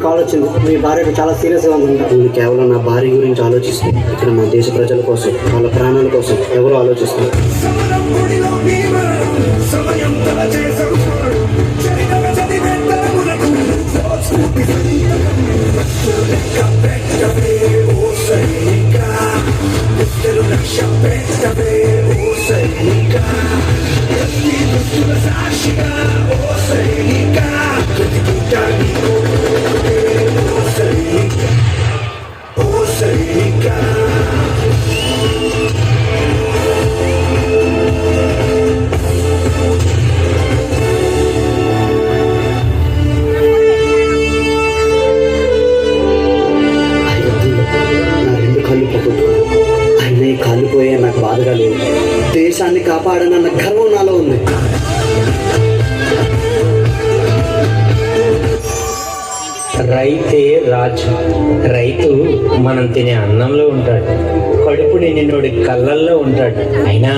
Call వచ్చింది. మీ భార్యకు చాలా సీరియస్గా ఉందంట. నేను కేవలం నా భార్య గురించి ఆలోచిస్తాను. ఇక్కడ మా దేశ ప్రజల కోసం, వాళ్ళ ప్రాణాల కోసం ఎవరు ఆలోచిస్తారు? కాలిపోయే నాకు బాధగా లేదు. దేశాన్ని కాపాడనన్న గర్వం నాలో ఉంది. రైతే రాజు. రైతు మనం తినే అన్నంలో ఉంటాడు, కడుపు నిండినోడి కళ్ళల్లో ఉంటాడు. అయినా